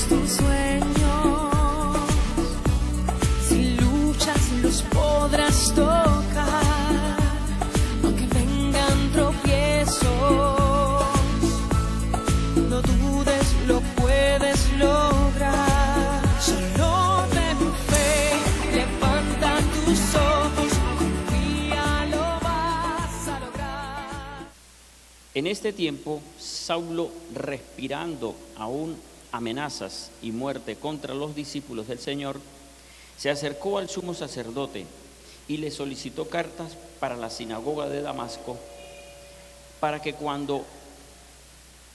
tus sueños, si luchas los podrás tocar, aunque vengan tropiezos, no dudes, lo puedes lograr. Solo ten fe, levanta tus ojos, confía, lo vas a lograr. En este tiempo, Saulo, respirando aún amenazas y muerte contra los discípulos del Señor, se acercó al sumo sacerdote y le solicitó cartas para la sinagoga de Damasco, para que cuando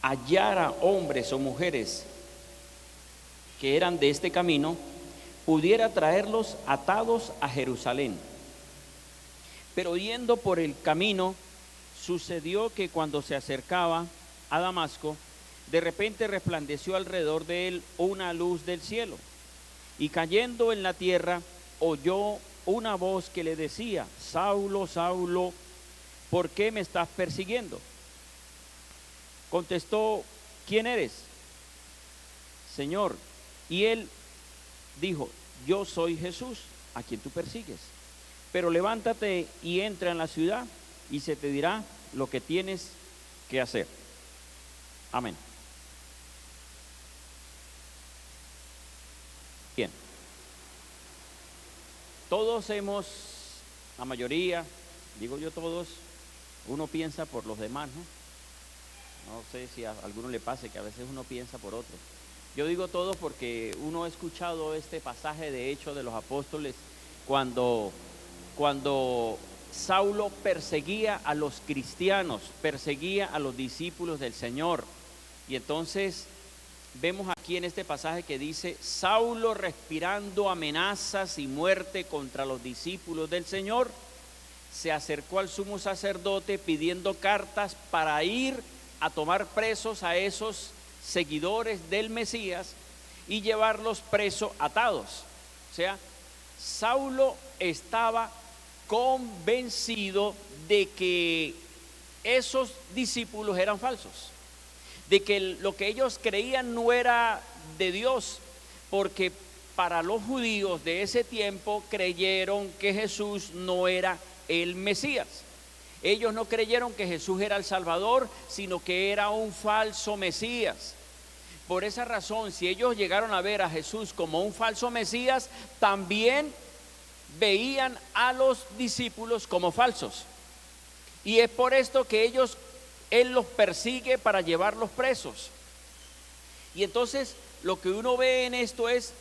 hallara hombres o mujeres que eran de este camino, pudiera traerlos atados a Jerusalén. Pero yendo por el camino, sucedió que cuando se acercaba a Damasco, de repente resplandeció alrededor de él una luz del cielo, y cayendo en la tierra, oyó una voz que le decía: Saulo, Saulo, ¿por qué me estás persiguiendo? Contestó: ¿quién eres, Señor? Y él dijo: yo soy Jesús, a quien tú persigues. Pero levántate y entra en la ciudad, y se te dirá lo que tienes que hacer. Amén. Bien. Todos la mayoría, digo yo todos, uno piensa por los demás, ¿no? No sé si a alguno le pase que a veces uno piensa por otro. Yo digo todos porque uno ha escuchado este pasaje de Hechos de los Apóstoles cuando Saulo perseguía a los cristianos, perseguía a los discípulos del Señor. Y entonces vemos aquí en este pasaje que dice: Saulo, respirando amenazas y muerte contra los discípulos del Señor, se acercó al sumo sacerdote pidiendo cartas para ir a tomar presos a esos seguidores del Mesías y llevarlos presos atados. O sea, Saulo estaba convencido de que esos discípulos eran falsos, de que lo que ellos creían no era de Dios, porque para los judíos de ese tiempo creyeron que Jesús no era el Mesías. Ellos no creyeron que Jesús era el Salvador, sino que era un falso Mesías. Por esa razón, si ellos llegaron a ver a Jesús como un falso Mesías, también veían a los discípulos como falsos. Y es por esto que él los persigue para llevarlos presos. Y entonces lo que uno ve en esto es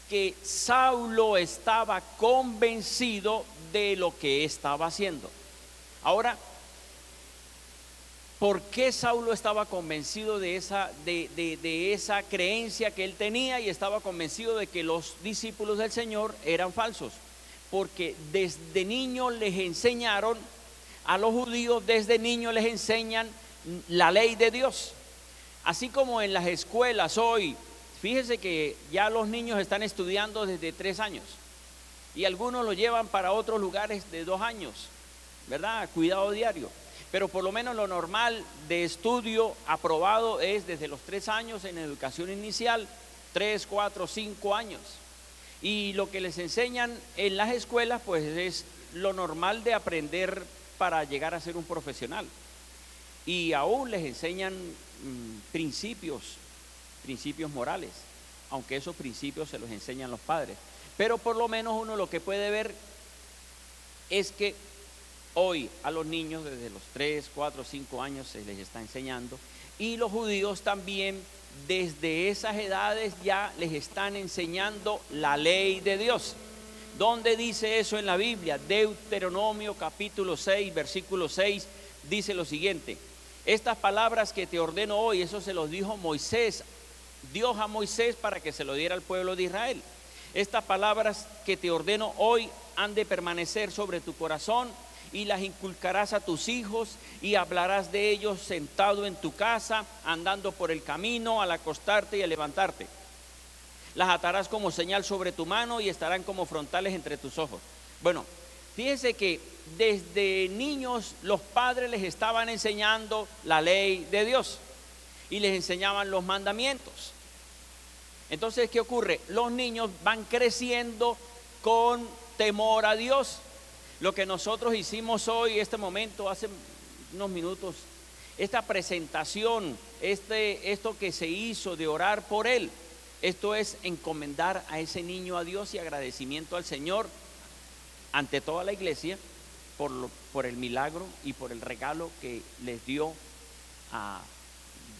que Saulo estaba convencido de lo que estaba haciendo. Ahora, ¿por qué Saulo estaba convencido de esa creencia que él tenía y estaba convencido de que los discípulos del Señor eran falsos? Porque desde niños les enseñaron, a los judíos desde niños les enseñan la ley de Dios. Así como en las escuelas hoy, fíjese que ya los niños están estudiando desde 3 años y algunos lo llevan para otros lugares de 2 años, ¿verdad? Cuidado diario. Pero por lo menos lo normal de estudio aprobado es desde los 3 años en educación inicial, 3, 4, 5 años. Y lo que les enseñan en las escuelas pues es lo normal de aprender para llegar a ser un profesional. Y aún les enseñan principios morales, aunque esos principios se los enseñan los padres. Pero por lo menos uno lo que puede ver es que hoy a los niños desde los 3, 4, 5 años se les está enseñando, y los judíos también desde esas edades ya les están enseñando la ley de Dios. ¿Dónde dice eso en la Biblia? Deuteronomio capítulo 6, versículo 6 dice lo siguiente: estas palabras que te ordeno hoy, eso se los dijo Moisés, Dios a Moisés para que se lo diera al pueblo de Israel. Estas palabras que te ordeno hoy han de permanecer sobre tu corazón, y las inculcarás a tus hijos, y hablarás de ellos sentado en tu casa, andando por el camino, al acostarte y al levantarte. Las atarás como señal sobre tu mano y estarán como frontales entre tus ojos. Bueno, fíjense que desde niños los padres les estaban enseñando la ley de Dios y les enseñaban los mandamientos. Entonces, ¿qué ocurre? Los niños van creciendo con temor a Dios. Lo que nosotros hicimos hoy, este momento, hace unos minutos, esta presentación, esto que se hizo de orar por él, esto es encomendar a ese niño a Dios y agradecimiento al Señor ante toda la iglesia por el milagro y por el regalo que les dio a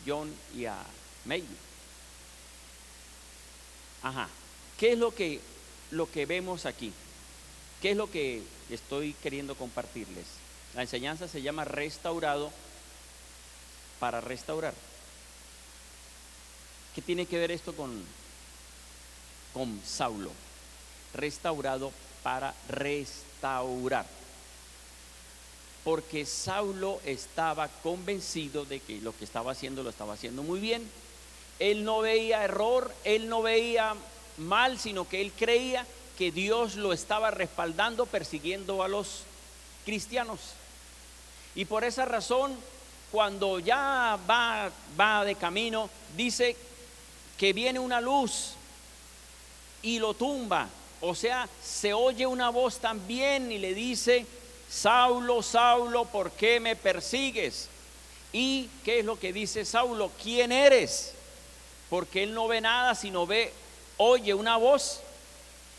John y a Meiji. Ajá. ¿Qué es lo que vemos aquí? ¿Qué es lo que estoy queriendo compartirles? La enseñanza se llama restaurado para restaurar. ¿Qué tiene que ver esto con Saulo? Restaurado para restaurar. Porque Saulo estaba convencido de que lo que estaba haciendo lo estaba haciendo muy bien. Él no veía error, él no veía mal, sino que él creía que Dios lo estaba respaldando, persiguiendo a los cristianos. Y por esa razón, cuando ya va de camino, dice que viene una luz y lo tumba. O sea, se oye una voz también y le dice: Saulo, Saulo, ¿por qué me persigues? ¿Y qué es lo que dice Saulo? ¿Quién eres? Porque él no ve nada, sino oye una voz.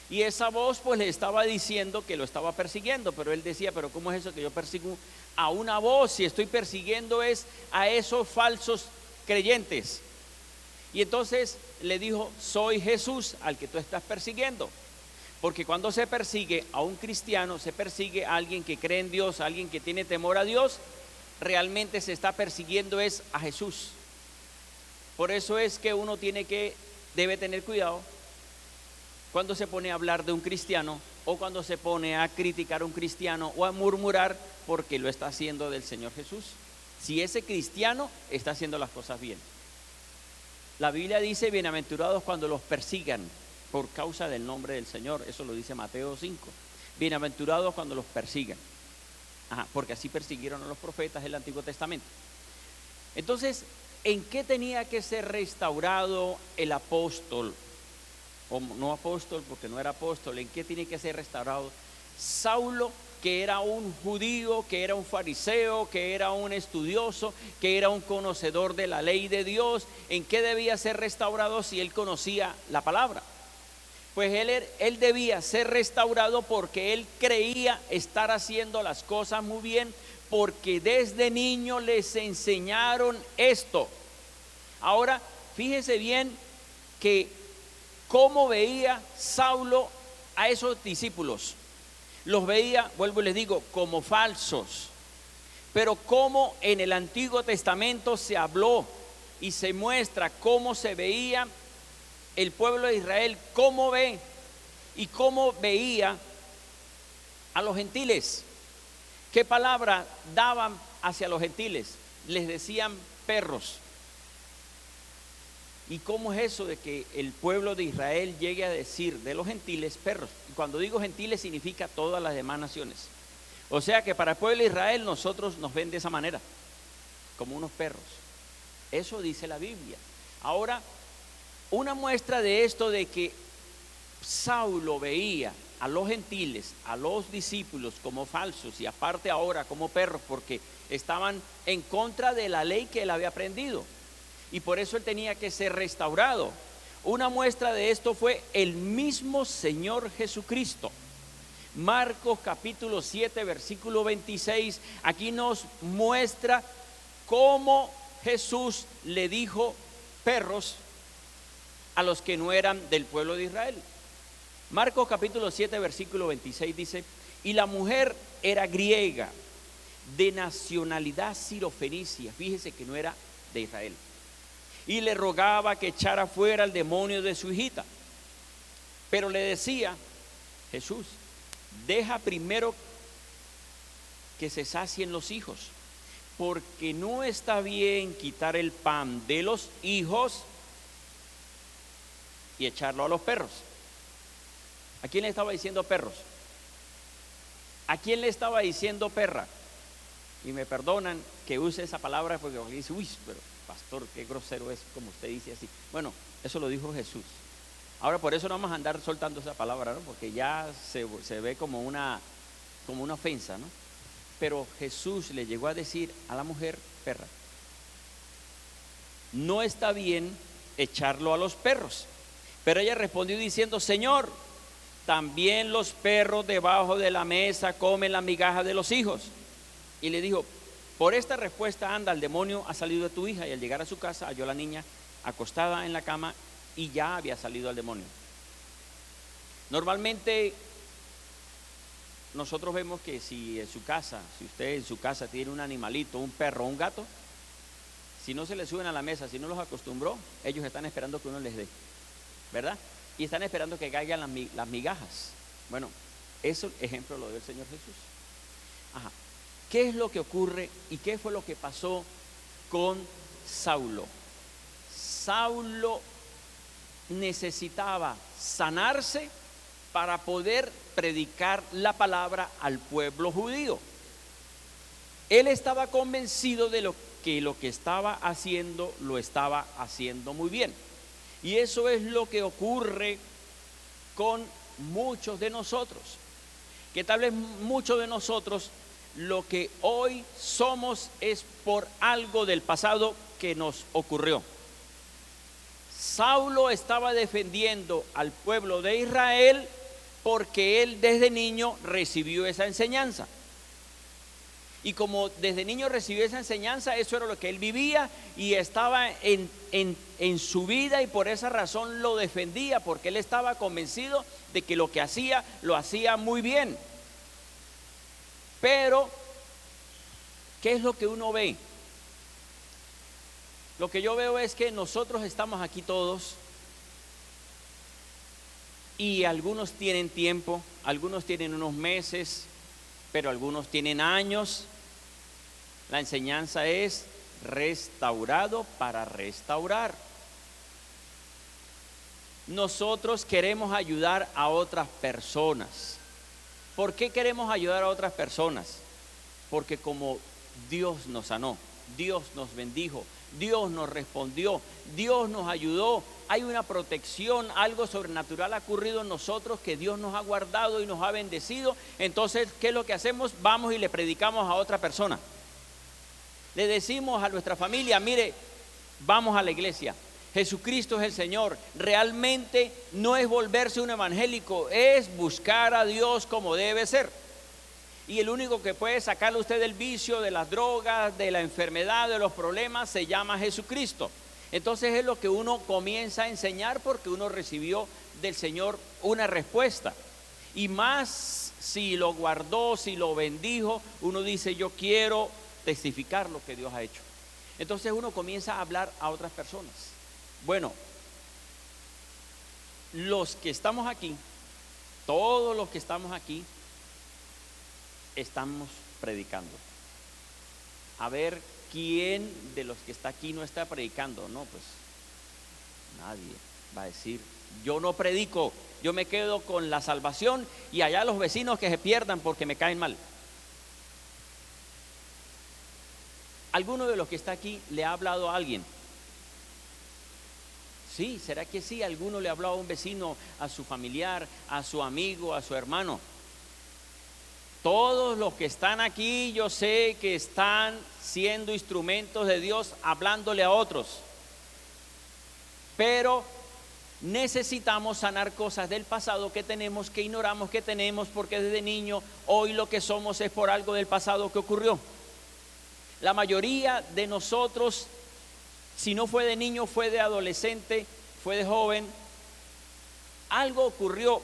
Y esa voz pues le estaba diciendo que lo estaba persiguiendo. Pero él decía: pero ¿cómo es eso que yo persigo a una voz? Si estoy persiguiendo es a esos falsos creyentes. Y entonces le dijo: soy Jesús al que tú estás persiguiendo. Porque cuando se persigue a un cristiano, se persigue a alguien que cree en Dios, a alguien que tiene temor a Dios, realmente se está persiguiendo es a Jesús. Por eso es que uno debe tener cuidado cuando se pone a hablar de un cristiano, o cuando se pone a criticar a un cristiano o a murmurar, porque lo está haciendo del Señor Jesús. Si ese cristiano está haciendo las cosas bien. La Biblia dice: bienaventurados cuando los persigan por causa del nombre del Señor. Eso lo dice Mateo 5. Bienaventurados cuando los persigan. Porque así persiguieron a los profetas del Antiguo Testamento. Entonces, ¿en qué tenía que ser restaurado el apóstol? O no apóstol, porque no era apóstol. ¿En qué tiene que ser restaurado Saulo, que era un judío, que era un fariseo, que era un estudioso, que era un conocedor de la ley de Dios? ¿En qué debía ser restaurado si él conocía la palabra? Pues él debía ser restaurado porque él creía estar haciendo las cosas muy bien, porque desde niño les enseñaron esto. Ahora, fíjese bien que cómo veía Saulo a esos discípulos. Los veía, vuelvo y les digo, como falsos. Pero como en el Antiguo Testamento se habló y se muestra cómo se veía el pueblo de Israel, cómo ve y cómo veía a los gentiles. ¿Qué palabra daban hacia los gentiles? Les decían perros. ¿Y cómo es eso de que el pueblo de Israel llegue a decir de los gentiles perros? Y cuando digo gentiles significa todas las demás naciones. O sea que para el pueblo de Israel nosotros nos ven de esa manera, como unos perros. Eso dice la Biblia. Ahora, una muestra de esto, de que Saulo veía a los gentiles, a los discípulos como falsos y aparte ahora como perros, porque estaban en contra de la ley que él había aprendido. Y por eso él tenía que ser restaurado. Una muestra de esto fue el mismo Señor Jesucristo. Marcos capítulo 7 versículo 26. Aquí nos muestra cómo Jesús le dijo perros a los que no eran del pueblo de Israel. Marcos capítulo 7 versículo 26 dice: y la mujer era griega, de nacionalidad sirofenicia. Fíjese que no era de Israel. Y le rogaba que echara fuera al demonio de su hijita. Pero le decía Jesús: deja primero que se sacien los hijos, porque no está bien quitar el pan de los hijos y echarlo a los perros. ¿A quién le estaba diciendo perros? ¿A quién le estaba diciendo perra? Y me perdonan que use esa palabra porque dice: uy, pero pastor, qué grosero es, como usted dice así. Bueno, eso lo dijo Jesús. Ahora por eso no vamos a andar soltando esa palabra, ¿no? Porque ya se ve como una ofensa, ¿no? Pero Jesús le llegó a decir a la mujer, perra, no está bien echarlo a los perros. Pero ella respondió diciendo, Señor, también los perros debajo de la mesa comen la migaja de los hijos. Y le dijo, por esta respuesta anda, el demonio ha salido de tu hija. Y al llegar a su casa halló a la niña acostada en la cama y ya había salido el demonio. Normalmente nosotros vemos que si usted en su casa tiene un animalito, un perro, un gato, si no se le suben a la mesa, si no los acostumbró, ellos están esperando que uno les dé, ¿verdad? Y están esperando que caigan las migajas. Bueno, eso ejemplo lo dio el Señor Jesús. Ajá. ¿Qué es lo que ocurre y qué fue lo que pasó con Saulo? Saulo necesitaba sanarse para poder predicar la palabra al pueblo judío. Él estaba convencido de que lo que estaba haciendo lo estaba haciendo muy bien. Y eso es lo que ocurre con muchos de nosotros, que tal vez muchos de nosotros lo que hoy somos es por algo del pasado que nos ocurrió. Saulo estaba defendiendo al pueblo de Israel porque él desde niño recibió esa enseñanza. Y como desde niño recibió esa enseñanza, eso era lo que él vivía y estaba en su vida, y por esa razón lo defendía, porque él estaba convencido de que lo que hacía, lo hacía muy bien. Pero, ¿qué es lo que uno ve? Lo que yo veo es que nosotros estamos aquí todos y algunos tienen tiempo, algunos tienen unos meses, pero algunos tienen años. La enseñanza es restaurado para restaurar. Nosotros queremos ayudar a otras personas. ¿Por qué queremos ayudar a otras personas? Porque como Dios nos sanó, Dios nos bendijo, Dios nos respondió, Dios nos ayudó, hay una protección, algo sobrenatural ha ocurrido en nosotros, que Dios nos ha guardado y nos ha bendecido. Entonces, ¿qué es lo que hacemos? Vamos y le predicamos a otra persona. Le decimos a nuestra familia, mire, vamos a la iglesia, Jesucristo es el Señor. Realmente no es volverse un evangélico, es buscar a Dios como debe ser. Y el único que puede sacarle a usted del vicio, de las drogas, de la enfermedad, de los problemas, se llama Jesucristo. Entonces es lo que uno comienza a enseñar, porque uno recibió del Señor una respuesta. Y más si lo guardó, si lo bendijo, uno dice, yo quiero testificar lo que Dios ha hecho. Entonces uno comienza a hablar a otras personas. Bueno, los que estamos aquí, todos los que estamos aquí, estamos predicando. A ver, ¿quién de los que está aquí no está predicando? No, pues nadie va a decir, yo no predico, yo me quedo con la salvación y allá los vecinos que se pierdan porque me caen mal. ¿Alguno de los que está aquí le ha hablado a alguien? Sí, ¿será que sí? ¿Alguno le ha hablado a un vecino, a su familiar, a su amigo, a su hermano? Todos los que están aquí, yo sé que están siendo instrumentos de Dios, hablándole a otros. Pero necesitamos sanar cosas del pasado que tenemos, que ignoramos que tenemos, porque desde niño, hoy lo que somos es por algo del pasado que ocurrió. La mayoría de nosotros, si no fue de niño, fue de adolescente, fue de joven, algo ocurrió.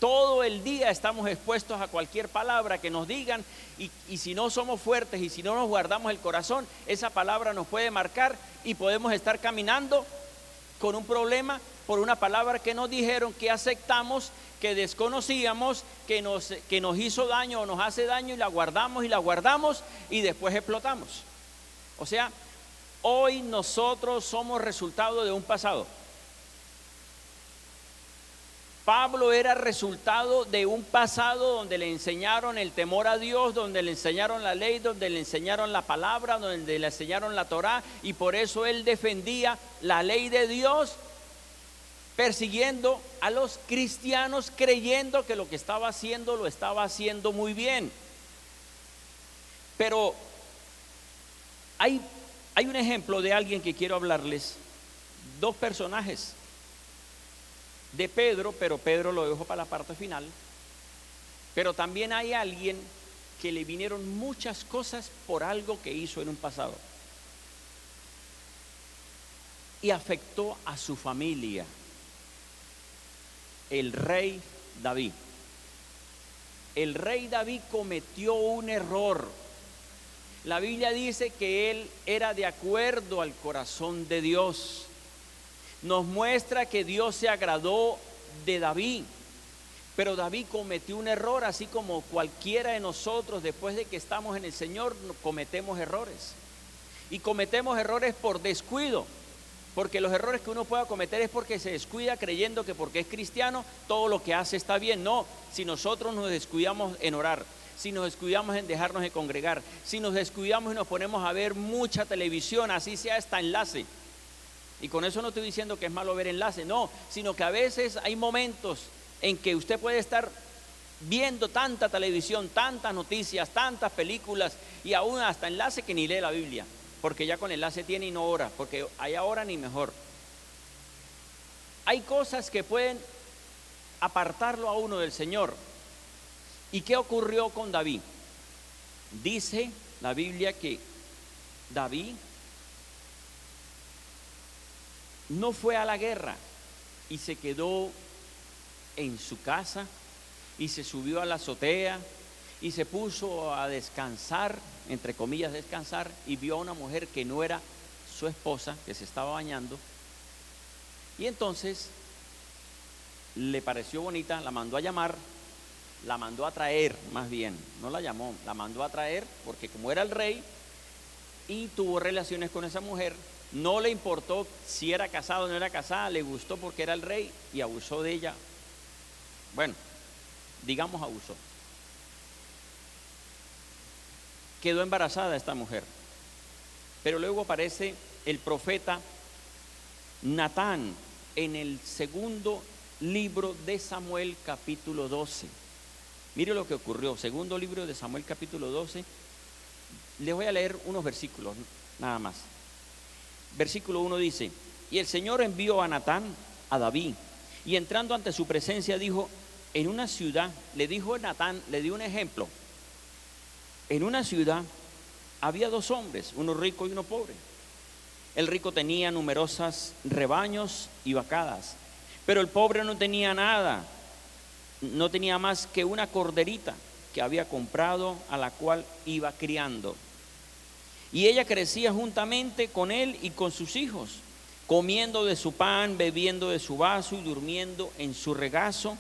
Todo el día estamos expuestos a cualquier palabra que nos digan, y si no somos fuertes y si no nos guardamos el corazón, esa palabra nos puede marcar y podemos estar caminando con un problema por una palabra que nos dijeron, que aceptamos, que desconocíamos, que nos hizo daño o nos hace daño, y la guardamos y después explotamos. O sea, hoy nosotros somos resultado de un pasado. Pablo era resultado de un pasado donde le enseñaron el temor a Dios, donde le enseñaron la ley, donde le enseñaron la palabra, donde le enseñaron la Torá, y por eso él defendía la ley de Dios, persiguiendo a los cristianos, creyendo que lo que estaba haciendo lo estaba haciendo muy bien. Pero hay un ejemplo de alguien que quiero hablarles, dos personajes de Pedro, pero Pedro lo dejo para la parte final. Pero también hay alguien que le vinieron muchas cosas por algo que hizo en un pasado y afectó a su familia: el rey David. El rey David cometió un error. La Biblia dice que él era de acuerdo al corazón de Dios. Nos muestra que Dios se agradó de David, pero David cometió un error, así como cualquiera de nosotros después de que estamos en el Señor cometemos errores. Y cometemos errores por descuido, porque los errores que uno pueda cometer es porque se descuida creyendo que porque es cristiano todo lo que hace está bien. No, si nosotros nos descuidamos en orar, si nos descuidamos en dejarnos de congregar, si nos descuidamos y nos ponemos a ver mucha televisión, así sea hasta enlace. Y con eso no estoy diciendo que es malo ver enlace, no, sino que a veces hay momentos en que usted puede estar viendo tanta televisión, tantas noticias, tantas películas, y aún hasta enlace que ni lee la Biblia, porque ya con enlace tiene y no ora, porque allá ora ni mejor. Hay cosas que pueden apartarlo a uno del Señor. ¿Y qué ocurrió con David? Dice la Biblia que David no fue a la guerra y se quedó en su casa y se subió a la azotea y se puso a descansar, entre comillas descansar, y vio a una mujer que no era su esposa, que se estaba bañando, y entonces le pareció bonita, la mandó a llamar, la mandó a traer, más bien, no la llamó, la mandó a traer, porque como era el rey y tuvo relaciones con esa mujer, no le importó si era casado o no era casada, le gustó porque era el rey y abusó de ella. Bueno, digamos abusó. Quedó embarazada esta mujer. Pero luego aparece el profeta Natán en el segundo libro de Samuel, capítulo 12. Mire lo que ocurrió. Segundo libro de Samuel, capítulo 12. Les voy a leer unos versículos, nada más. Versículo 1 dice: y el Señor envió a Natán a David, y entrando ante su presencia dijo: en una ciudad, le dijo Natán, le dio un ejemplo. En una ciudad había dos hombres, uno rico y uno pobre. El rico tenía numerosos rebaños y vacadas, pero el pobre no tenía nada, no tenía más que una corderita que había comprado, a la cual iba criando. Y ella crecía juntamente con él y con sus hijos, comiendo de su pan, bebiendo de su vaso y durmiendo en su regazo,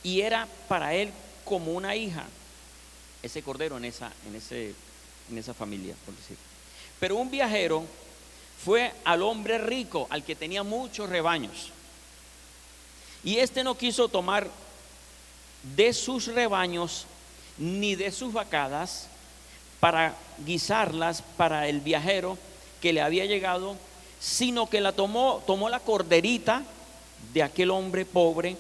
y era para él como una hija, ese cordero en esa familia, por decir. Pero un viajero fue al hombre rico, al que tenía muchos rebaños, y este no quiso tomar de sus rebaños ni de sus vacadas para guisarlas para el viajero que le había llegado, sino que tomó la corderita de aquel hombre pobre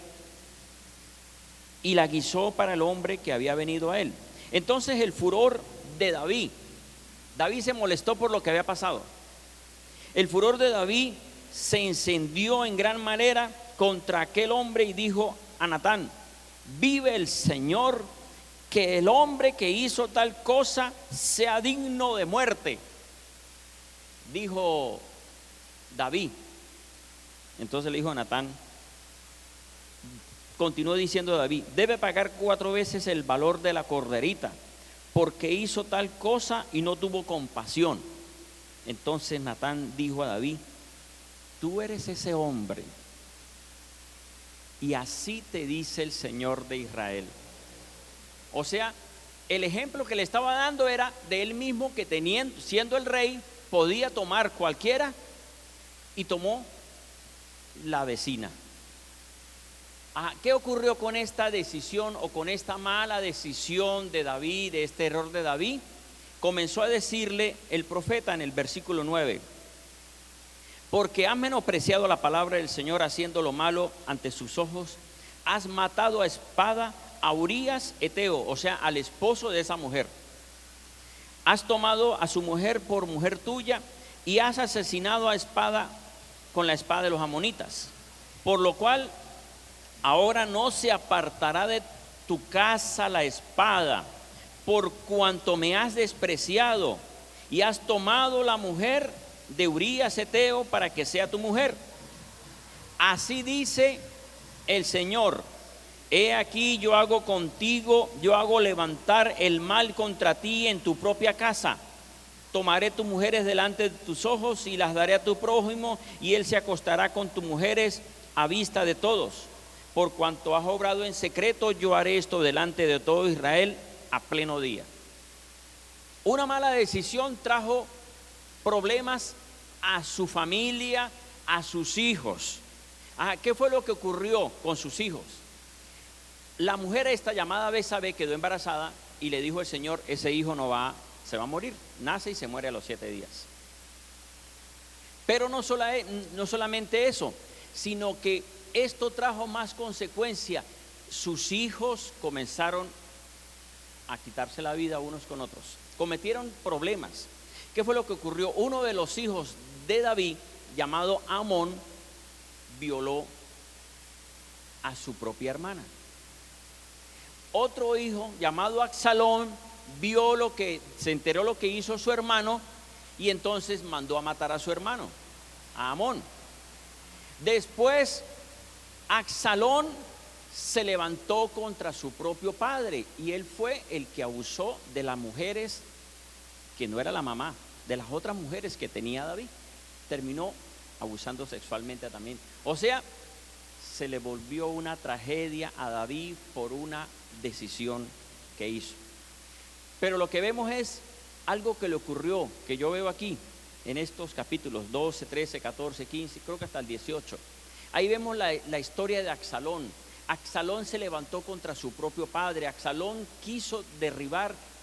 y la guisó para el hombre que había venido a él. Entonces el furor de David se molestó por lo que había pasado. El furor de David se encendió en gran manera contra aquel hombre y dijo a Natán: vive el Señor, que el hombre que hizo tal cosa sea digno de muerte. Dijo David. Entonces le dijo a Natán, continuó diciendo David: debe pagar 4 veces el valor de la corderita, porque hizo tal cosa y no tuvo compasión. Entonces Natán dijo a David: tú eres ese hombre, y así te dice el Señor de Israel. O sea, el ejemplo que le estaba dando era de él mismo, que siendo el rey, podía tomar cualquiera, y tomó la vecina. ¿Qué ocurrió con esta decisión o con esta mala decisión de David, de este error de David? Comenzó a decirle el profeta en el versículo 9: porque has menospreciado la palabra del Señor haciendo lo malo ante sus ojos, has matado a espada a Urías Eteo, o sea, al esposo de esa mujer. Has tomado a su mujer por mujer tuya y has asesinado a espada con la espada de los amonitas, por lo cual ahora no se apartará de tu casa la espada, por cuanto me has despreciado y has tomado la mujer de Urías Eteo para que sea tu mujer. Así dice el Señor: he aquí yo hago contigo, yo hago levantar el mal contra ti en tu propia casa. Tomaré tus mujeres delante de tus ojos y las daré a tu prójimo, y él se acostará con tus mujeres a vista de todos. Por cuanto has obrado en secreto, yo haré esto delante de todo Israel a pleno día. Una mala decisión trajo problemas a su familia, a sus hijos. ¿Qué fue lo que ocurrió con sus hijos? La mujer esta llamada Betsabé quedó embarazada y le dijo el Señor: ese hijo se va a morir, nace y se muere a los 7 días. Pero no solamente eso, sino que esto trajo más consecuencia. Sus hijos comenzaron a quitarse la vida unos con otros, cometieron problemas. ¿Qué fue lo que ocurrió? Uno de los hijos de David, llamado Amón, violó a su propia hermana. Otro hijo llamado Absalón vio se enteró lo que hizo su hermano, y entonces mandó a matar a su hermano, a Amón. Después Absalón se levantó contra su propio padre, y él fue el que abusó de las mujeres, que no era la mamá, de las otras mujeres que tenía David. Terminó abusando sexualmente también. O sea, se le volvió una tragedia a David por una decisión que hizo. Pero lo que vemos es algo que le ocurrió, que yo veo aquí en estos capítulos 12, 13, 14, 15, creo que hasta el 18. Ahí vemos la historia de Absalón. Absalón se levantó contra su propio padre. Absalón quiso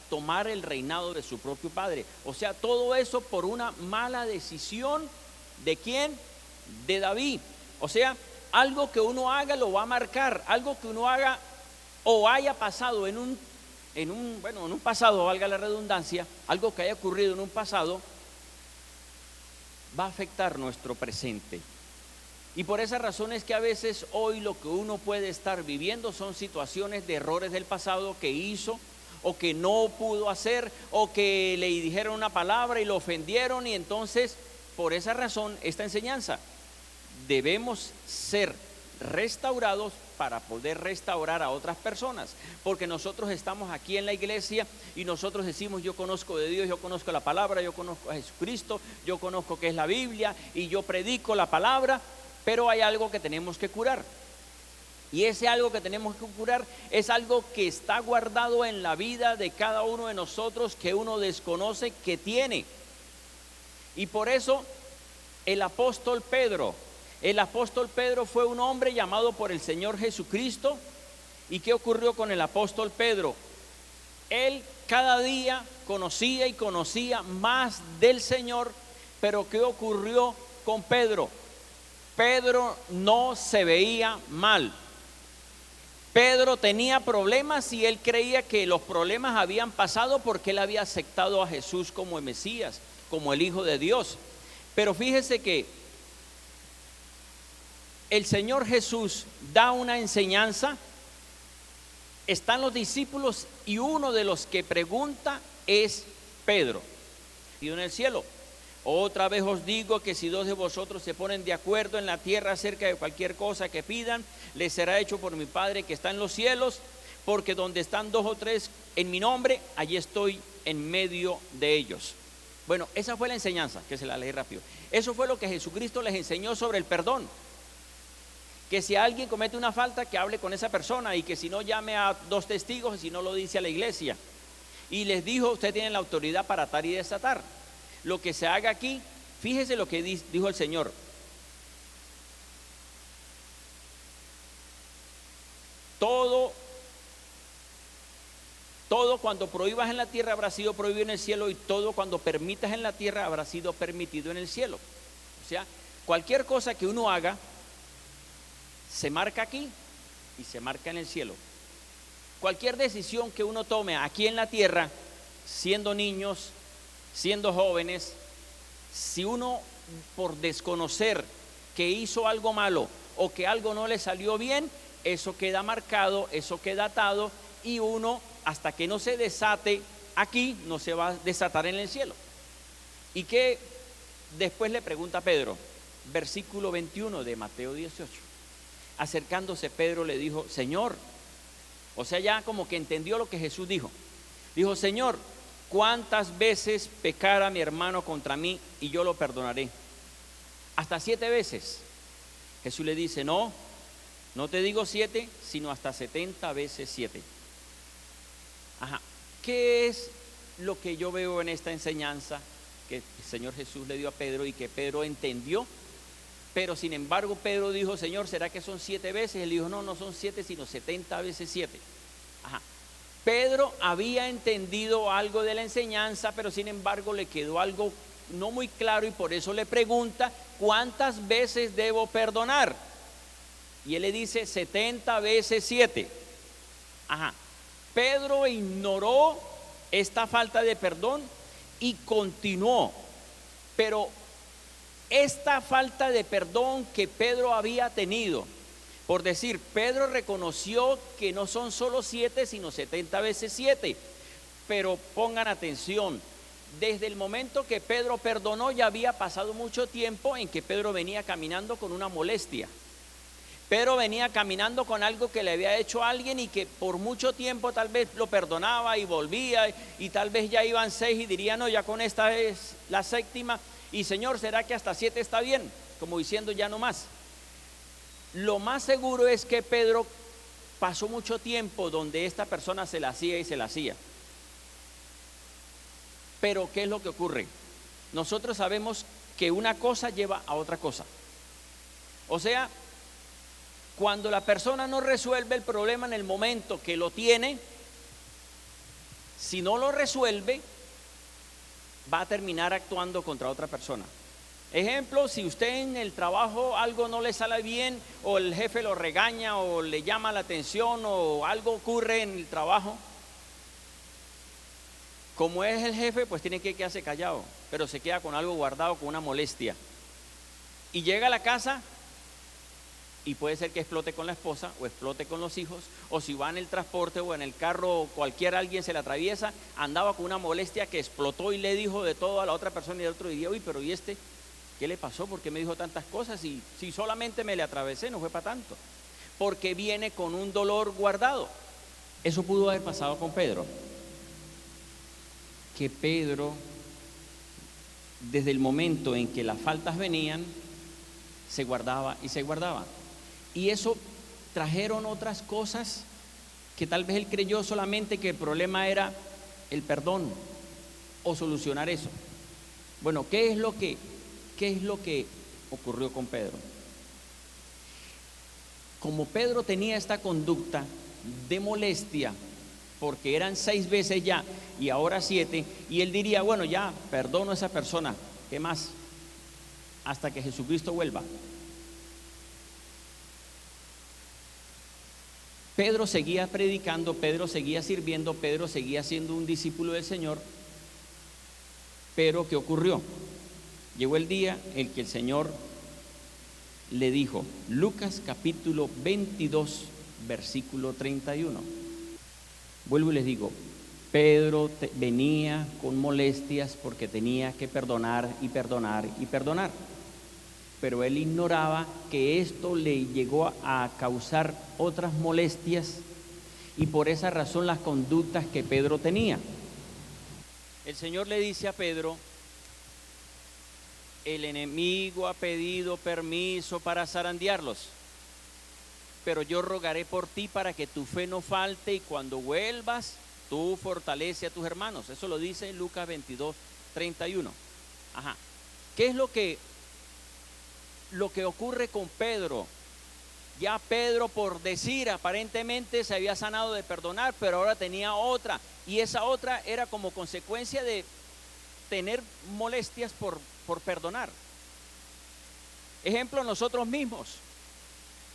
tomar el reinado de su propio padre. O sea, todo eso por una mala decisión. ¿De quién? De David. O sea, algo que uno haga lo va a marcar. Algo que uno haga o haya pasado en un pasado, valga la redundancia, algo que haya ocurrido en un pasado, va a afectar nuestro presente. Y por esa razón es que a veces hoy lo que uno puede estar viviendo son situaciones de errores del pasado que hizo, o que no pudo hacer, o que le dijeron una palabra y lo ofendieron. Y entonces, por esa razón, esta enseñanza: debemos ser restaurados para poder restaurar a otras personas, porque nosotros estamos aquí en la iglesia y nosotros decimos: yo conozco de Dios, yo conozco la palabra, yo conozco a Jesucristo, yo conozco qué es la Biblia y yo predico la palabra. Pero hay algo que tenemos que curar, y ese algo que tenemos que curar es algo que está guardado en la vida de cada uno de nosotros, que uno desconoce que tiene. Y por eso el apóstol Pedro fue un hombre llamado por el Señor Jesucristo. ¿Y qué ocurrió con el apóstol Pedro? Él cada día conocía y conocía más del Señor. Pero ¿qué ocurrió con Pedro? Pedro no se veía mal. Pedro tenía problemas y él creía que los problemas habían pasado porque él había aceptado a Jesús como el Mesías, como el Hijo de Dios. Pero fíjese que el Señor Jesús da una enseñanza, están los discípulos y uno de los que pregunta es Pedro. Y en el cielo: otra vez os digo que si 2 de vosotros se ponen de acuerdo en la tierra acerca de cualquier cosa que pidan, les será hecho por mi Padre que está en los cielos. Porque donde están 2 o 3 en mi nombre, allí estoy en medio de ellos. Bueno, esa fue la enseñanza, que se la leí rápido. Eso fue lo que Jesucristo les enseñó sobre el perdón. Que si alguien comete una falta, que hable con esa persona, y que si no, llame a 2 testigos, y si no, lo dice a la iglesia. Y les dijo: usted tiene la autoridad para atar y desatar. Lo que se haga aquí, fíjese lo que dijo el Señor: cuando prohíbas en la tierra habrá sido prohibido en el cielo, y todo cuando permitas en la tierra habrá sido permitido en el cielo. O sea, cualquier cosa que uno haga se marca aquí y se marca en el cielo. Cualquier decisión que uno tome aquí en la tierra, siendo niños, siendo jóvenes, si uno por desconocer que hizo algo malo o que algo no le salió bien, eso queda marcado, eso queda atado, y uno, hasta que no se desate aquí, no se va a desatar en el cielo. Y que después le pregunta a Pedro, versículo 21 de Mateo 18. Acercándose Pedro le dijo, Señor, o sea, ya como que entendió lo que Jesús dijo. Dijo, Señor, ¿cuántas veces pecara mi hermano contra mí y yo lo perdonaré? ¿Hasta 7 veces? Jesús le dice, no te digo 7, sino hasta 70 veces 7. Ajá. ¿Qué es lo que yo veo en esta enseñanza que el Señor Jesús le dio a Pedro y que Pedro entendió? Pero sin embargo Pedro dijo, Señor, ¿será que son 7 veces? Él dijo, no son 7, sino 70 veces 7. Ajá. Pedro había entendido algo de la enseñanza, pero sin embargo le quedó algo no muy claro, y por eso le pregunta, ¿cuántas veces debo perdonar? Y él le dice 70 veces 7. Ajá. Pedro ignoró esta falta de perdón y continuó, pero esta falta de perdón que Pedro había tenido, por decir, Pedro reconoció que no son solo 7, sino 70 veces 7. Pero pongan atención, desde el momento que Pedro perdonó ya había pasado mucho tiempo en que Pedro venía caminando con una molestia. Pedro venía caminando con algo que le había hecho a alguien y que por mucho tiempo tal vez lo perdonaba y volvía, y tal vez ya iban 6 y diría, no, ya con esta es la 7ª. Y Señor, ¿será que hasta 7 está bien? Como diciendo, ya no más. Lo más seguro es que Pedro pasó mucho tiempo donde esta persona se la hacía y se la hacía. Pero ¿qué es lo que ocurre? Nosotros sabemos que una cosa lleva a otra cosa. O sea, cuando la persona no resuelve el problema en el momento que lo tiene, si no lo resuelve, va a terminar actuando contra otra persona. Ejemplo, si usted en el trabajo algo no le sale bien, o el jefe lo regaña o le llama la atención, o algo ocurre en el trabajo, como es el jefe, pues tiene que quedarse callado, pero se queda con algo guardado, con una molestia, y llega a la casa y puede ser que explote con la esposa o explote con los hijos, o si va en el transporte o en el carro, alguien se le atraviesa, andaba con una molestia que explotó y le dijo de todo a la otra persona, y el otro diría, uy, pero ¿y este? ¿Qué le pasó? ¿Por qué me dijo tantas cosas? Y si solamente me le atravesé, no fue para tanto. Porque viene con un dolor guardado. Eso pudo haber pasado con Pedro. Que Pedro, desde el momento en que las faltas venían, se guardaba y se guardaba. Y eso trajeron otras cosas que tal vez él creyó solamente que el problema era el perdón o solucionar eso. Bueno, ¿qué es lo que ocurrió con Pedro? Como Pedro tenía esta conducta de molestia, porque eran 6 veces ya y ahora 7, y él diría, bueno, ya perdono a esa persona, ¿qué más? Hasta que Jesucristo vuelva. Pedro seguía predicando, Pedro seguía sirviendo, Pedro seguía siendo un discípulo del Señor. Pero ¿qué ocurrió? Llegó el día en que el Señor le dijo, Lucas capítulo 22, versículo 31. Vuelvo y les digo, Pedro venía con molestias porque tenía que perdonar y perdonar y perdonar. Pero él ignoraba que esto le llegó a causar otras molestias, y por esa razón las conductas que Pedro tenía. El Señor le dice a Pedro, el enemigo ha pedido permiso para zarandearlos, pero yo rogaré por ti para que tu fe no falte, y cuando vuelvas, tú fortalece a tus hermanos. Eso lo dice Lucas 22, 31. Ajá. ¿Qué es lo que ocurre con Pedro? Ya Pedro, por decir, aparentemente se había sanado de perdonar, pero ahora tenía otra, y esa otra era como consecuencia de tener molestias por perdonar. Ejemplo, nosotros mismos.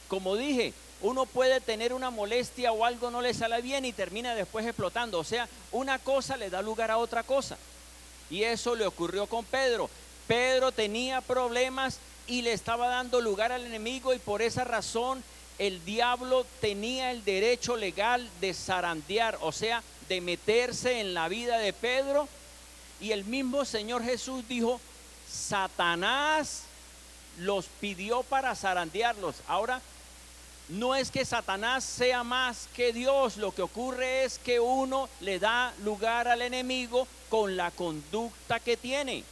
Como dije, uno puede tener una molestia o algo no le sale bien y termina después explotando. O sea, una cosa le da lugar a otra cosa. Y eso le ocurrió con Pedro. Pedro tenía problemas y le estaba dando lugar al enemigo, y por esa razón el diablo tenía el derecho legal de zarandear, o sea, de meterse en la vida de Pedro. Y el mismo Señor Jesús dijo: Satanás los pidió para zarandearlos. Ahora, no es que Satanás sea más que Dios, lo que ocurre es que uno le da lugar al enemigo con la conducta que tiene.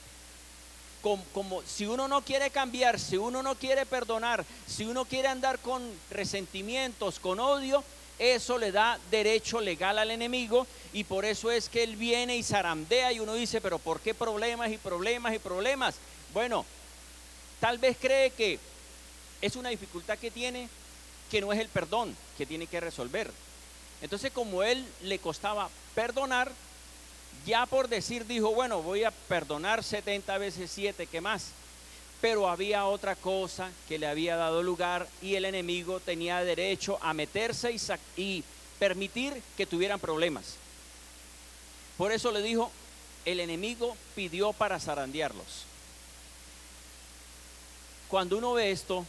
Como si uno no quiere cambiar, si uno no quiere perdonar, si uno quiere andar con resentimientos, con odio, eso le da derecho legal al enemigo, y por eso es que él viene y zarandea, y uno dice: pero ¿por qué problemas y problemas y problemas? Bueno, tal vez cree que es una dificultad que tiene, que no es el perdón que tiene que resolver. Entonces, como él le costaba perdonar, ya por decir dijo: bueno, voy a perdonar 70 veces 7, ¿qué más? Pero había otra cosa que le había dado lugar, y el enemigo tenía derecho a meterse y permitir que tuvieran problemas. Por eso le dijo: el enemigo pidió para zarandearlos. Cuando uno ve esto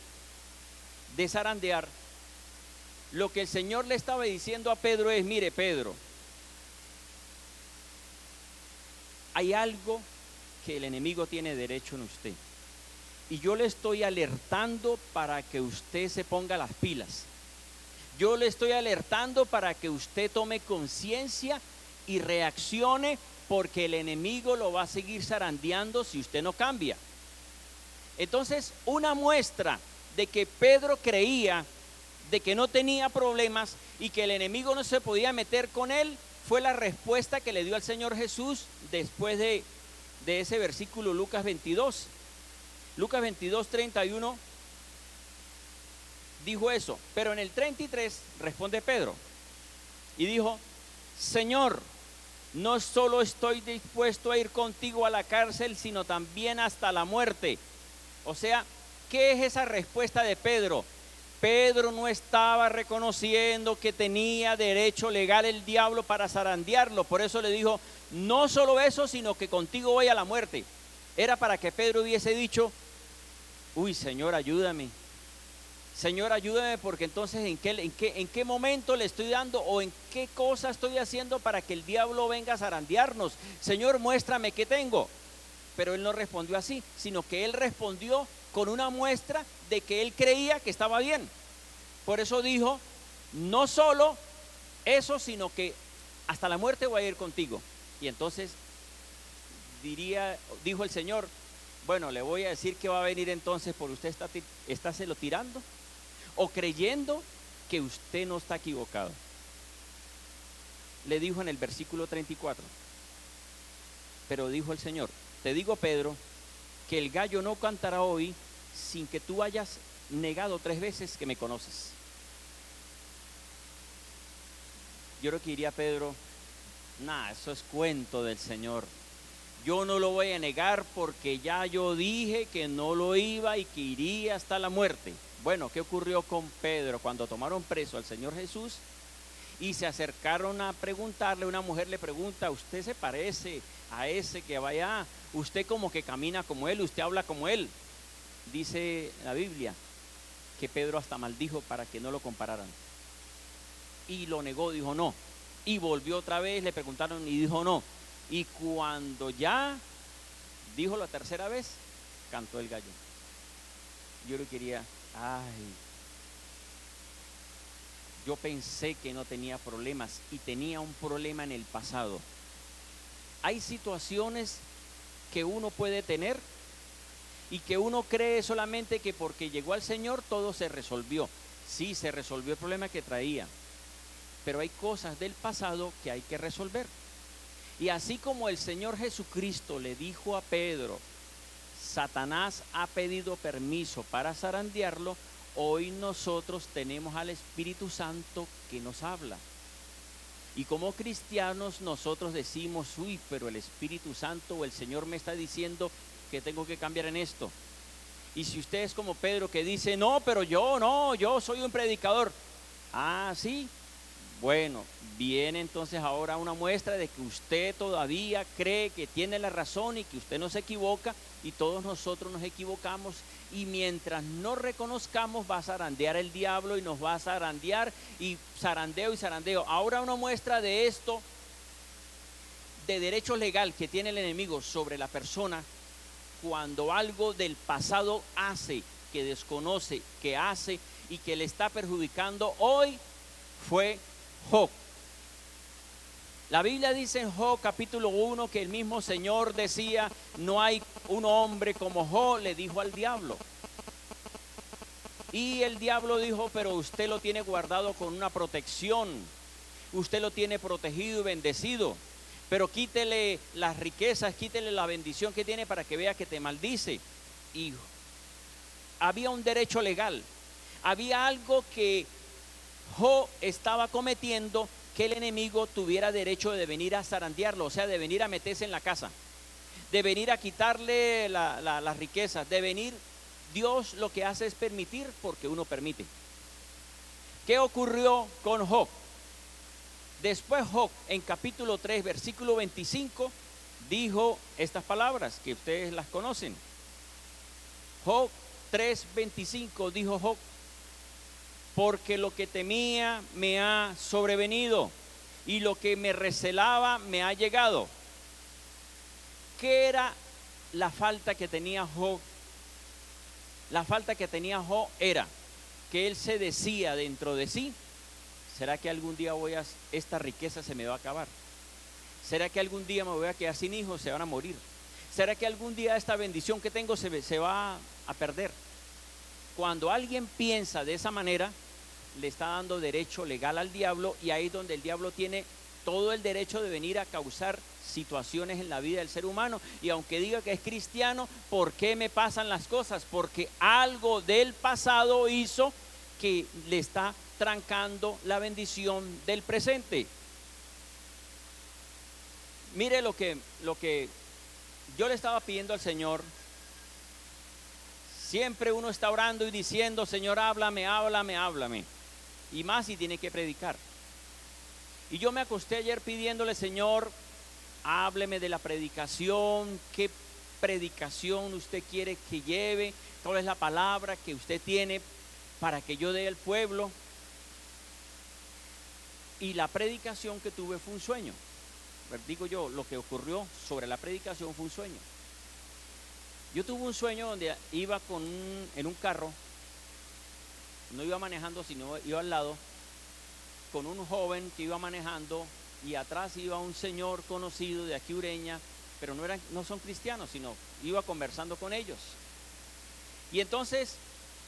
de zarandear, lo que el Señor le estaba diciendo a Pedro es: mire, Pedro, hay algo que el enemigo tiene derecho en usted, y yo le estoy alertando para que usted se ponga las pilas. Yo le estoy alertando para que usted tome conciencia y reaccione, porque el enemigo lo va a seguir zarandeando si usted no cambia. Entonces, una muestra de que Pedro creía de que no tenía problemas y que el enemigo no se podía meter con él fue la respuesta que le dio al Señor Jesús después de ese versículo, Lucas 22. Lucas 22, 31 dijo eso, pero en el 33 responde Pedro y dijo: Señor, no solo estoy dispuesto a ir contigo a la cárcel, sino también hasta la muerte. O sea, ¿qué es esa respuesta de Pedro? Pedro no estaba reconociendo que tenía derecho legal el diablo para zarandearlo. Por eso le dijo: no solo eso, sino que contigo voy a la muerte. Era para que Pedro hubiese dicho: uy, Señor, ayúdame. Señor, ayúdame, porque entonces ¿en qué momento le estoy dando, o en qué cosa estoy haciendo para que el diablo venga a zarandearnos? Señor, muéstrame qué tengo. Pero él no respondió así, sino que él respondió con una muestra de que él creía que estaba bien. Por eso dijo: no solo eso, sino que hasta la muerte voy a ir contigo. Y entonces dijo el Señor: bueno, le voy a decir que va a venir entonces por usted. ¿Está se lo tirando o creyendo que usted no está equivocado? Le dijo en el versículo 34: pero dijo el Señor: te digo, Pedro, que el gallo no cantará hoy sin que tú hayas negado 3 veces que me conoces. Yo creo que diría Pedro: nah, eso es cuento del Señor. Yo no lo voy a negar, porque ya yo dije que no lo iba y que iría hasta la muerte. Bueno, ¿qué ocurrió con Pedro? Cuando tomaron preso al Señor Jesús y se acercaron a preguntarle, una mujer le pregunta: ¿usted se parece a ese que va allá? Usted como que camina como él, usted habla como él. Dice la Biblia que Pedro hasta maldijo para que no lo compararan, y lo negó, dijo no. Y volvió otra vez, le preguntaron y dijo no. Y cuando ya dijo la tercera vez, cantó el gallo. Yo le quería: ay, yo pensé que no tenía problemas, y tenía un problema en el pasado. Hay situaciones que uno puede tener y que uno cree solamente que porque llegó al Señor todo se resolvió. Sí, se resolvió el problema que traía, pero hay cosas del pasado que hay que resolver. Y así como el Señor Jesucristo le dijo a Pedro: Satanás ha pedido permiso para zarandearlo, hoy nosotros tenemos al Espíritu Santo que nos habla. Y como cristianos nosotros decimos, uy, pero el Espíritu Santo o el Señor me está diciendo que tengo que cambiar en esto. Y si usted es como Pedro que dice, no, pero yo soy un predicador. Ah, sí. Bueno, viene entonces ahora una muestra de que usted todavía cree que tiene la razón y que usted no se equivoca, y todos nosotros nos equivocamos, y mientras no reconozcamos va a zarandear el diablo y nos va a zarandear y zarandeo. Ahora una muestra de esto, de derecho legal que tiene el enemigo sobre la persona, cuando algo del pasado hace, que desconoce, que hace y que le está perjudicando hoy, fue Job. La Biblia dice en Job capítulo 1 que el mismo Señor decía, no hay un hombre como Job, le dijo al diablo. Y el diablo dijo, pero usted lo tiene guardado con una protección, usted lo tiene protegido y bendecido, pero quítele las riquezas, quítele la bendición que tiene para que vea que te maldice. Y había un derecho legal, había algo que Job estaba cometiendo, que el enemigo tuviera derecho de venir a zarandearlo, o sea, de venir a meterse en la casa, de venir a quitarle las riquezas, de venir. Dios lo que hace es permitir porque uno permite. ¿Qué ocurrió con Job? Después Job, en capítulo 3, versículo 25, dijo estas palabras que ustedes las conocen. Job 3:25 dijo Job, porque lo que temía me ha sobrevenido y lo que me recelaba me ha llegado. ¿Qué era la falta que tenía Job? La falta que tenía Job era que él se decía dentro de sí, ¿será que algún día esta riqueza se me va a acabar? ¿Será que algún día me voy a quedar sin hijos, se van a morir? ¿Será que algún día esta bendición que tengo se va a perder? Cuando alguien piensa de esa manera, le está dando derecho legal al diablo, y ahí es donde el diablo tiene todo el derecho de venir a causar situaciones en la vida del ser humano. Y aunque diga que es cristiano, ¿por qué me pasan las cosas? Porque algo del pasado hizo que le está trancando la bendición del presente. Mire lo que yo le estaba pidiendo al Señor. Siempre uno está orando y diciendo, Señor, háblame. Y más si tiene que predicar. Y yo me acosté ayer pidiéndole, Señor, hábleme de la predicación, qué predicación usted quiere que lleve, cuál es la palabra que usted tiene para que yo dé al pueblo. Y la predicación que tuve fue un sueño. Digo yo, lo que ocurrió sobre la predicación fue un sueño. Yo tuve un sueño donde iba en un carro, no iba manejando, sino iba al lado, con un joven que iba manejando, y atrás iba un señor conocido de aquí Ureña, pero no son cristianos, sino iba conversando con ellos. Y entonces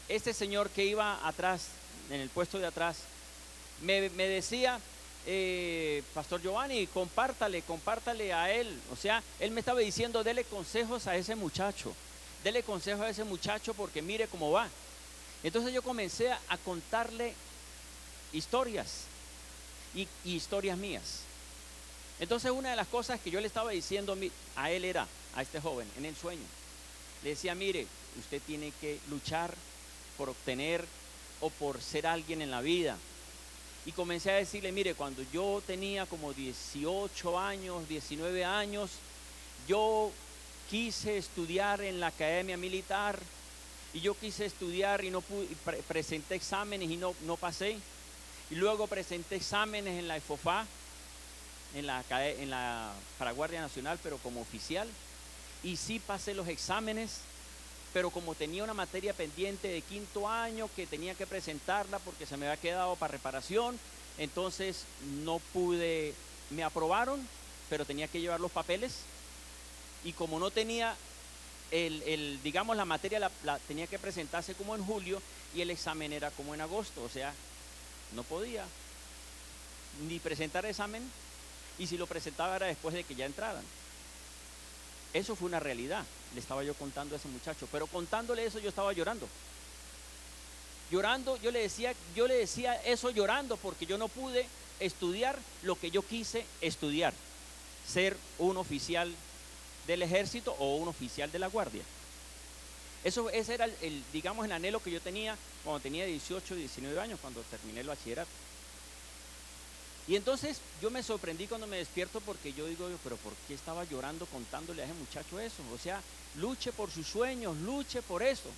este señor que iba atrás, en el puesto de atrás, me decía, Pastor Giovanni, compártale a él. O sea, él me estaba diciendo, dele consejos a ese muchacho, porque mire cómo va. Entonces yo comencé a contarle historias y historias mías. Entonces una de las cosas que yo le estaba diciendo a él era, a este joven, en el sueño, le decía, mire, usted tiene que luchar por obtener o por ser alguien en la vida. Y comencé a decirle, mire, cuando yo tenía como 18 años, 19 años, yo quise estudiar en la academia militar, y yo quise estudiar y no pude, presenté exámenes y no pasé. Y luego presenté exámenes en la EFOFA, en la para Guardia Nacional, pero como oficial, y sí pasé los exámenes, pero como tenía una materia pendiente de quinto año que tenía que presentarla porque se me había quedado para reparación, entonces no pude. Me aprobaron, pero tenía que llevar los papeles, y como no tenía digamos, la materia la tenía que presentarse como en julio y el examen era como en agosto, o sea, no podía ni presentar examen, y si lo presentaba era después de que ya entraran. Eso fue una realidad, le estaba yo contando a ese muchacho, pero contándole eso yo estaba llorando. Llorando, yo le decía eso llorando porque yo no pude estudiar lo que yo quise estudiar, ser un oficial del ejército o un oficial de la guardia. Ese era digamos, el anhelo que yo tenía cuando tenía 18, 19 años, cuando terminé el bachillerato. Y entonces yo me sorprendí cuando me despierto porque yo digo, pero ¿por qué estaba llorando contándole a ese muchacho eso? O sea, luche por sus sueños, luche por eso.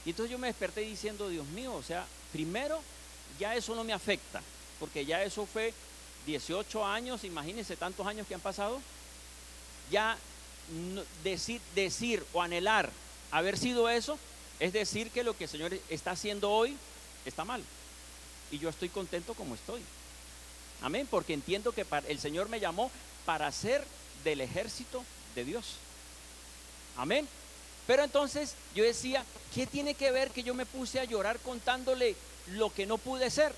Y entonces yo me desperté diciendo, Dios mío, o sea, primero ya eso no me afecta, porque ya eso fue 18 años, imagínense tantos años que han pasado. Ya no, decir o anhelar haber sido eso, es decir que lo que el Señor está haciendo hoy está mal. Y yo estoy contento como estoy. Amén, porque entiendo que el Señor me llamó para ser del ejército de Dios. Amén. Pero entonces yo decía, ¿qué tiene que ver que yo me puse a llorar contándole lo que no pude ser?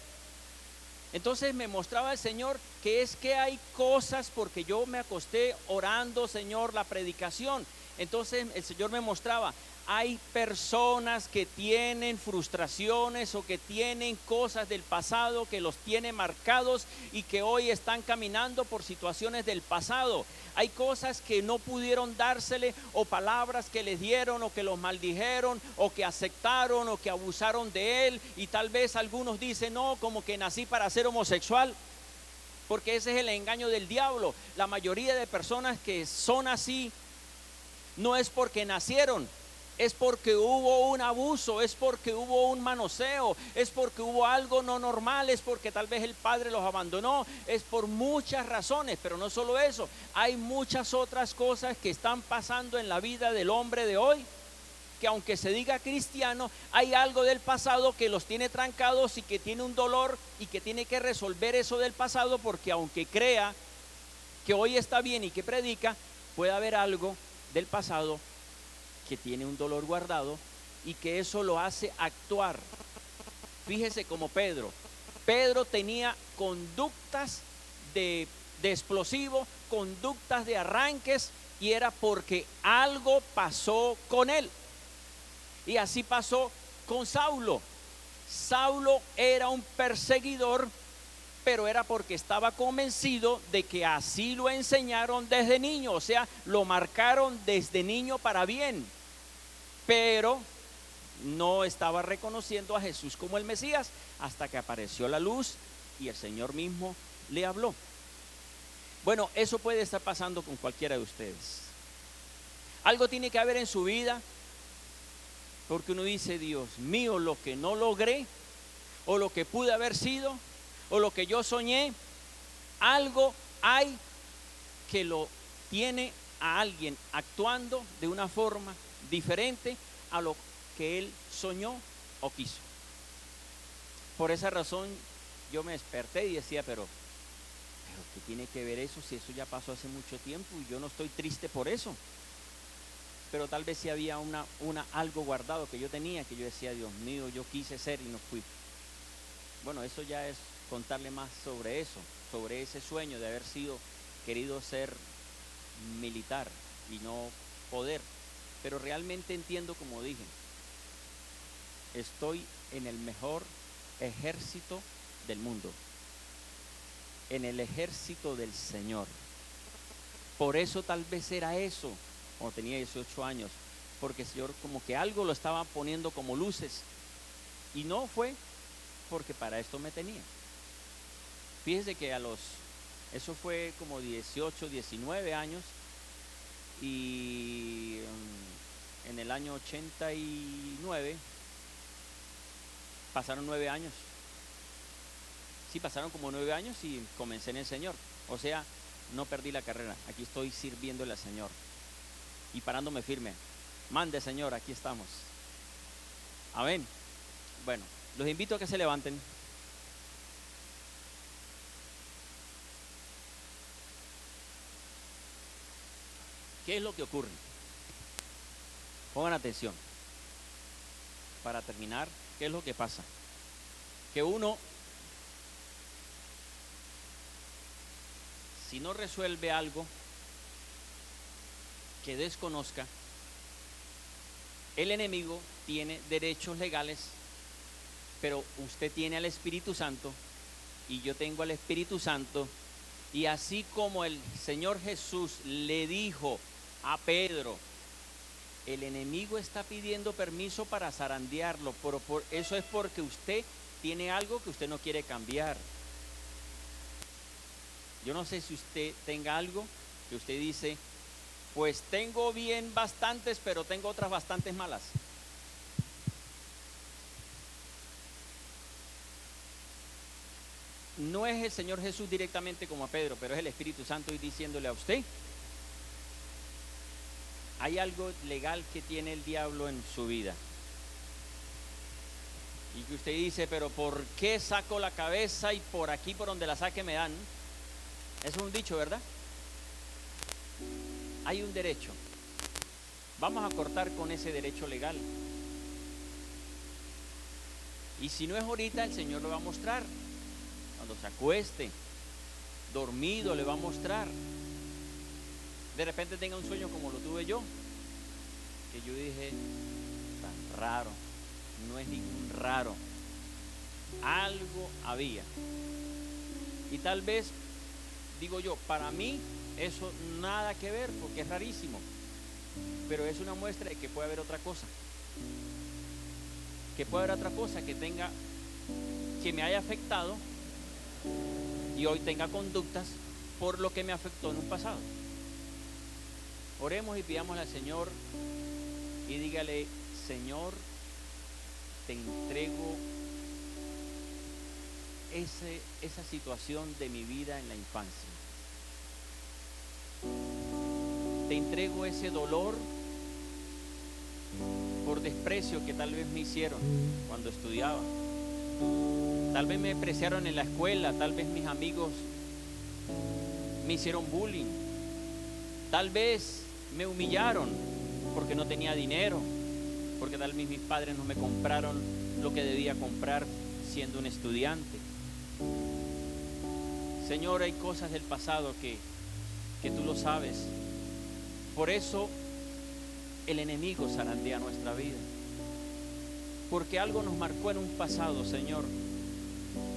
Entonces me mostraba el Señor que es que hay cosas, porque yo me acosté orando, Señor, la predicación. Entonces el Señor me mostraba, hay personas que tienen frustraciones o que tienen cosas del pasado que los tiene marcados y que hoy están caminando por situaciones del pasado. Hay cosas que no pudieron dársele, o palabras que les dieron o que los maldijeron o que aceptaron o que abusaron de él, y tal vez algunos dicen, no, como que nací para ser homosexual, porque ese es el engaño del diablo. La mayoría de personas que son así no es porque nacieron, es porque hubo un abuso, es porque hubo un manoseo, es porque hubo algo no normal, es porque tal vez el padre los abandonó, es por muchas razones. Pero no solo eso, hay muchas otras cosas que están pasando en la vida del hombre de hoy, que aunque se diga cristiano, hay algo del pasado que los tiene trancados y que tiene un dolor y que tiene que resolver eso del pasado, porque aunque crea que hoy está bien y que predica, puede haber algo del pasado que tiene un dolor guardado y que eso lo hace actuar. Fíjese como Pedro tenía conductas de explosivo, conductas de arranques, y era porque algo pasó con él. Y así pasó con Saulo. Saulo era un perseguidor, pero era porque estaba convencido de que así lo enseñaron desde niño, o sea, lo marcaron desde niño para bien, pero no estaba reconociendo a Jesús como el Mesías hasta que apareció la luz y el Señor mismo le habló. Bueno, eso puede estar pasando con cualquiera de ustedes. Algo tiene que haber en su vida, porque uno dice, Dios mío, lo que no logré, o lo que pude haber sido, o lo que yo soñé, algo hay que lo tiene a alguien actuando de una forma diferente a lo que él soñó o quiso. Por esa razón yo me desperté y decía, pero ¿qué tiene que ver eso si eso ya pasó hace mucho tiempo y yo no estoy triste por eso? Pero tal vez sí había algo guardado que yo tenía, que yo decía, Dios mío, yo quise ser y no fui. Bueno, eso ya es contarle más sobre eso, sobre ese sueño de haber querido ser militar y no poder. Pero realmente entiendo, como dije, estoy en el mejor ejército del mundo, en el ejército del Señor. Por eso tal vez era eso, cuando tenía 18 años, porque el Señor como que algo lo estaba poniendo como luces, y no fue porque para esto me tenía. Fíjese que eso fue como 18, 19 años, y en el año 89 pasaron 9 años. Sí, pasaron como 9 años y comencé en el Señor. O sea, no perdí la carrera, aquí estoy sirviéndole al Señor y parándome firme. Mande, Señor, aquí estamos. Amén. Bueno, los invito a que se levanten. ¿Qué es lo que ocurre? Pongan atención. Para terminar, ¿qué es lo que pasa? Que uno, si no resuelve algo que desconozca, el enemigo tiene derechos legales pero usted tiene al Espíritu Santo y yo tengo al Espíritu Santo. Y así como el Señor Jesús le dijo a Pedro, el enemigo está pidiendo permiso para zarandearlo, pero eso es porque usted tiene algo que usted no quiere cambiar. Yo no sé si usted tenga algo que usted dice, pues tengo bien bastantes, pero tengo otras bastantes malas. No es el Señor Jesús directamente como a Pedro, pero es el Espíritu Santo y diciéndole a usted, hay algo legal que tiene el diablo en su vida. Y que usted dice, pero ¿por qué saco la cabeza y por aquí por donde la saque me dan? Eso es un dicho, ¿verdad? Hay un derecho. Vamos a cortar con ese derecho legal. Y si no es ahorita, el Señor lo va a mostrar. Cuando se acueste, dormido, le va a mostrar. De repente tenga un sueño como lo tuve yo, que yo dije, tan raro, no es ningún raro, algo había. Y tal vez, digo yo, para mí eso nada que ver porque es rarísimo, pero es una muestra de que puede haber otra cosa, que puede haber otra cosa que tenga, que me haya afectado y hoy tenga conductas por lo que me afectó en un pasado. Oremos y pidámosle al Señor y dígale, Señor, te entrego esa situación de mi vida en la infancia. Te entrego ese dolor por desprecio que tal vez me hicieron cuando estudiaba. Tal vez me despreciaron en la escuela, tal vez mis amigos me hicieron bullying, tal vez me humillaron porque no tenía dinero, porque tal vez mis padres no me compraron lo que debía comprar siendo un estudiante. Señor, hay cosas del pasado que tú lo sabes. Por eso el enemigo zarandea nuestra vida, porque algo nos marcó en un pasado, Señor,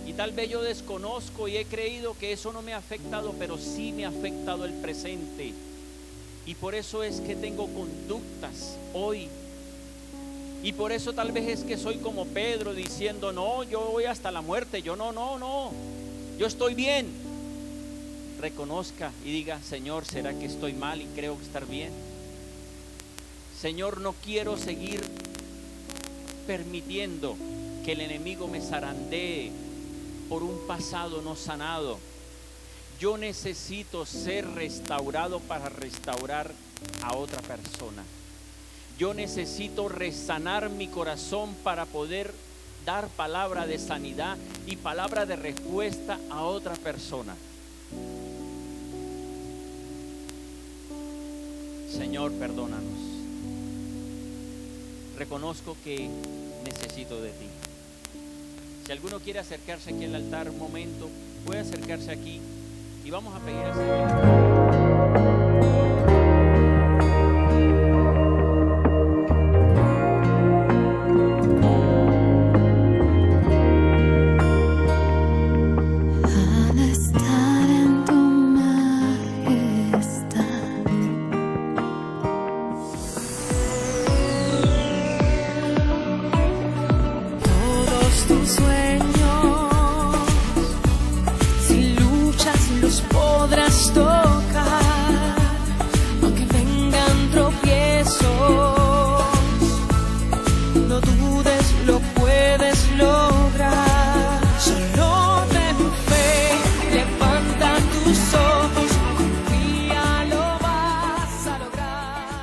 y tal vez yo desconozco y he creído que eso no me ha afectado, pero sí me ha afectado el presente. Y por eso es que tengo conductas hoy. Y por eso tal vez es que soy como Pedro diciendo, no, yo voy hasta la muerte, yo no, yo estoy bien. Reconozca y diga, Señor, ¿será que estoy mal y creo estar bien? Señor, no quiero seguir permitiendo que el enemigo me zarandee por un pasado no sanado. Yo necesito ser restaurado para restaurar a otra persona. Yo necesito resanar mi corazón para poder dar palabra de sanidad y palabra de respuesta a otra persona. Señor, perdónanos. Reconozco que necesito de ti. Si alguno quiere acercarse aquí al altar un momento, puede acercarse aquí y vamos a pedir al Señor.